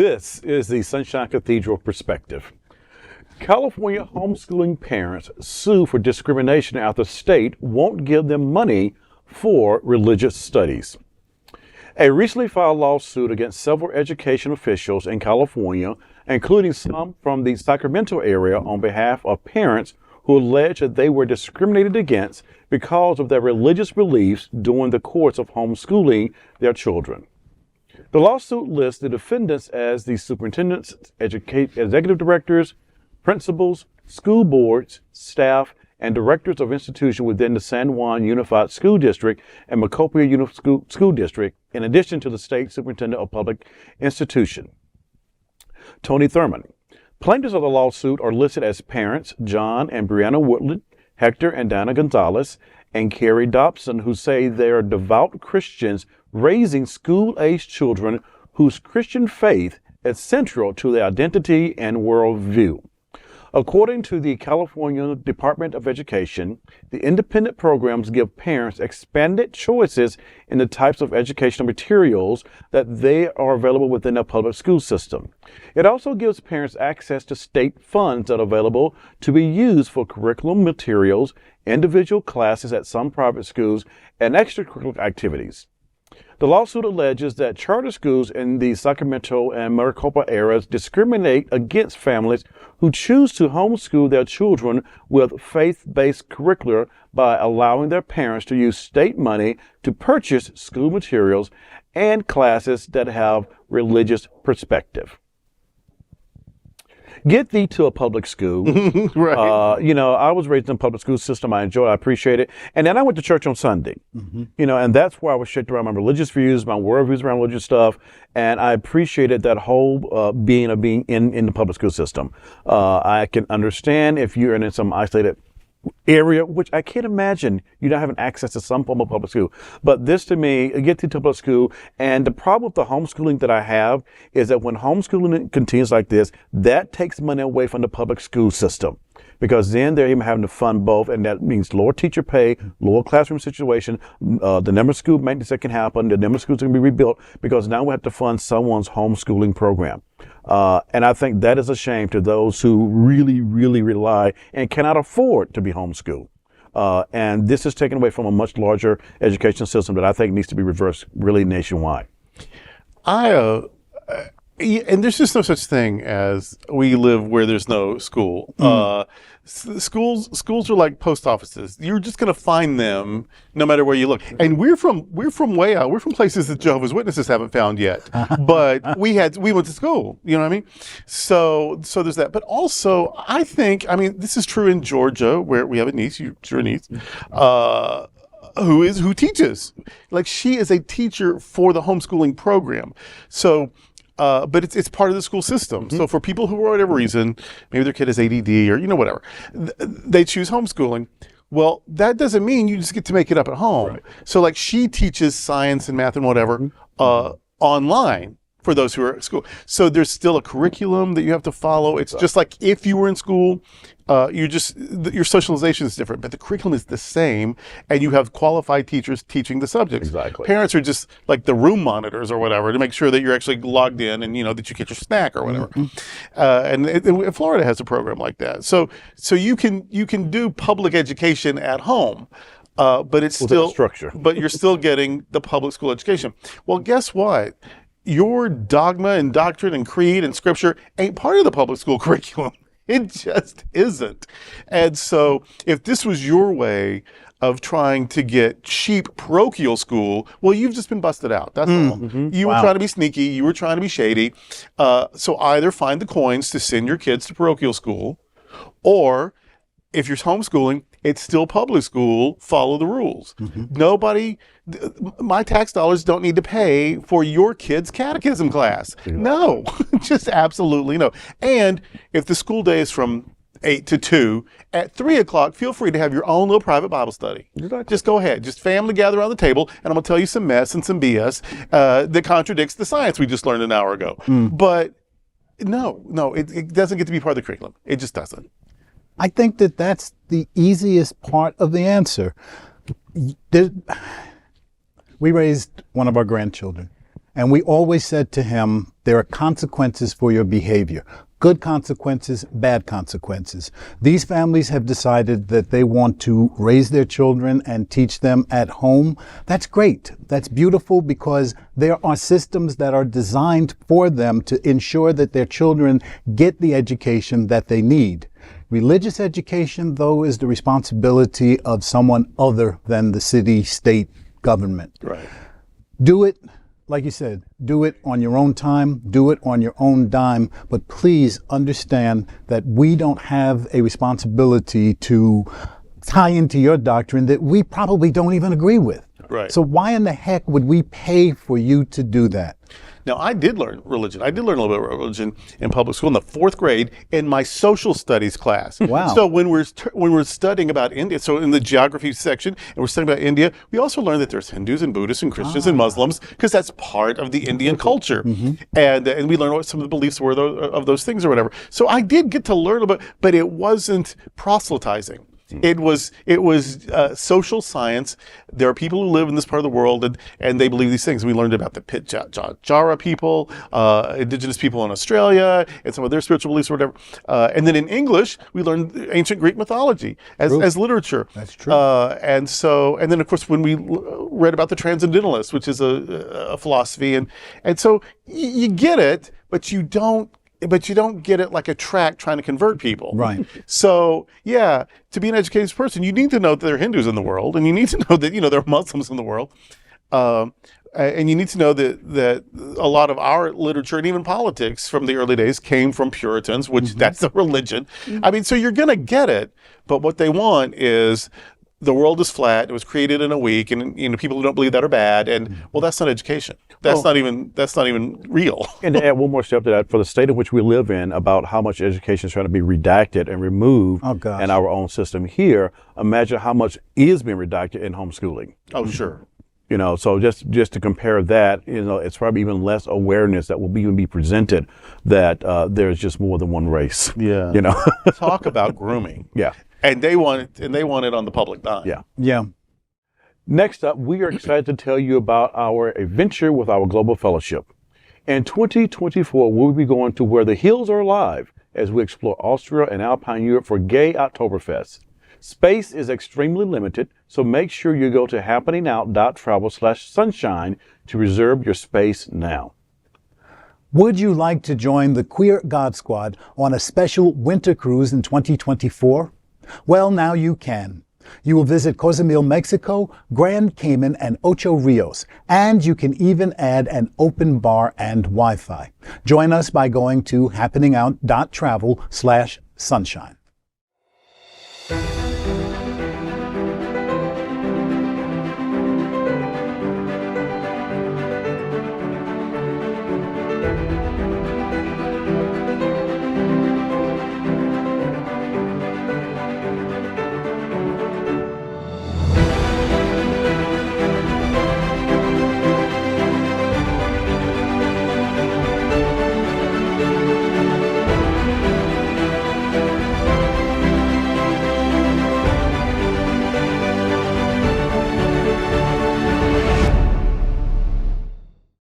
This is the Sunshine Cathedral perspective. California homeschooling parents sue for discrimination after state won't give them money for religious studies. A recently filed lawsuit against several education officials in California, including some from the Sacramento area, on behalf of parents who allege that they were discriminated against because of their religious beliefs during the course of homeschooling their children. The lawsuit lists the defendants as the superintendents, executive directors, principals, school boards, staff, and directors of institutions within the San Juan Unified School District and Maricopa Unified School District, in addition to the state superintendent of public instruction, Tony Thurmond. Plaintiffs of the lawsuit are listed as parents Juan and Breanna Woolard, Hector and Diana Gonzales, and Carrie Dodson, who say they are devout Christians raising school-aged children whose Christian faith is central to their identity and worldview. According to the California Department of Education, the independent programs give parents expanded choices in the types of educational materials that they are available within their public school system. It also gives parents access to state funds that are available to be used for curriculum materials, individual classes at some private schools, and extracurricular activities. The lawsuit alleges that charter schools in the Sacramento and Maricopa areas discriminate against families who choose to homeschool their children with faith-based curricula by allowing their parents to use state money to purchase school materials and classes that have religious perspective. Get thee to a public school. Right. I was raised in a public school system. I enjoy it. I appreciate it. And then I went to church on Sunday, and that's where I was shaped around my religious views, my worldviews around religious stuff. And I appreciated that whole being in the public school system. I can understand if you're in some isolated area, which I can't imagine you not having access to some form of public school. But this, to me, get to public school. And the problem with the homeschooling that I have is that when homeschooling continues like this, that takes money away from the public school system, because then they're even having to fund both, and that means lower teacher pay, lower classroom situation, the number of school maintenance that can happen, the number of schools that can be rebuilt, because now we have to fund someone's homeschooling program. And I think that is a shame to those who really, really rely and cannot afford to be homeschooled. And this is taken away from a much larger education system that I think needs to be reversed really nationwide. And there's just no such thing as we live where there's no school. Schools are like post offices. You're just going to find them no matter where you look. And we're from way out. We're from places that Jehovah's Witnesses haven't found yet. But we went to school. You know what I mean? So there's that. But also, I think, this is true in Georgia, where we have a niece. You're a niece. Who teaches. Like, she is a teacher for the homeschooling program. So. But it's part of the school system. So for people who, for whatever reason, maybe their kid has ADD or, whatever, they choose homeschooling. Well, that doesn't mean you just get to make it up at home. Right. So like, she teaches science and math and whatever online for those who are at school. So there's still a curriculum that you have to follow. It's just like if you were in school, your socialization is different, but the curriculum is the same, and you have qualified teachers teaching the subjects. Exactly. Parents are just like the room monitors or whatever to make sure that you're actually logged in and that you get your snack or whatever. And Florida has a program like that. So you can do public education at home. But it's still structure. But you're still getting the public school education. Well, guess what? Your dogma and doctrine and creed and scripture ain't part of the public school curriculum. It just isn't. And so if this was your way of trying to get cheap parochial school, well, you've just been busted out. That's all. You were trying to be sneaky. You were trying to be shady. So either find the coins to send your kids to parochial school, or if you're homeschooling, it's still public school, follow the rules. My tax dollars don't need to pay for your kid's catechism class. No, just absolutely no. And if the school day is from 8 to 2, at 3 o'clock, feel free to have your own little private Bible study. Just go ahead. Just family gather around the table, and I'm going to tell you some mess and some BS that contradicts the science we just learned an hour ago. But no, it doesn't get to be part of the curriculum. It just doesn't. I think that's the easiest part of the answer. We raised one of our grandchildren, And we always said to him, there are consequences for your behavior. Good consequences, bad consequences. These families have decided that they want to raise their children and teach them at home. That's great. That's beautiful, because there are systems that are designed for them to ensure that their children get the education that they need. Religious education, though, is the responsibility of someone other than the city, state, government. Right. Do it. Like you said, do it on your own time, do it on your own dime, but please understand that we don't have a responsibility to tie into your doctrine that we probably don't even agree with. Right. So why in the heck would we pay for you to do that? Now, I did learn religion. I did learn a little bit about religion in public school in the 4th grade in my social studies class. Wow. So when we're studying about India, so in the geography section, and we're studying about India, we also learned that there's Hindus and Buddhists and Christians and Muslims, because that's part of the Indian culture. And we learned what some of the beliefs were of those things or whatever. So I did get to learn about, but it wasn't proselytizing. It was social science. There are people who live in this part of the world, and they believe these things. We learned about the Pitjara people, indigenous people in Australia, and some of their spiritual beliefs or whatever. And then in English, we learned ancient Greek mythology as literature. That's true. And then of course when we read about the Transcendentalists, which is a philosophy, and so you get it, but you don't get it like a track trying to convert people. Right. So, yeah, to be an educated person, you need to know that there are Hindus in the world, and you need to know that, there are Muslims in the world. And you need to know that a lot of our literature and even politics from the early days came from Puritans, which that's a religion. I mean, so you're going to get it, but what they want is the world is flat. It was created in a week, and people who don't believe that are bad. And well, that's not education. That's not even real. And to add one more step to that, for the state in which we live in, about how much education is trying to be redacted and removed in our own system here, imagine how much is being redacted in homeschooling. Oh, sure. So just to compare that, it's probably even less awareness that will even be presented that there's just more than one race. Yeah. Talk about grooming. Yeah. And they want it on the public dime. Yeah. Yeah. Next up, we are excited to tell you about our adventure with our Global Fellowship. In 2024, we'll be going to where the hills are alive as we explore Austria and Alpine Europe for Gay Oktoberfest. Space is extremely limited, so make sure you go to happeningout.travel/sunshine to reserve your space now. Would you like to join the Queer God Squad on a special winter cruise in 2024? Well, now you can. You will visit Cozumel, Mexico, Grand Cayman, and Ocho Rios, and you can even add an open bar and Wi-Fi. Join us by going to happeningout.travel/sunshine.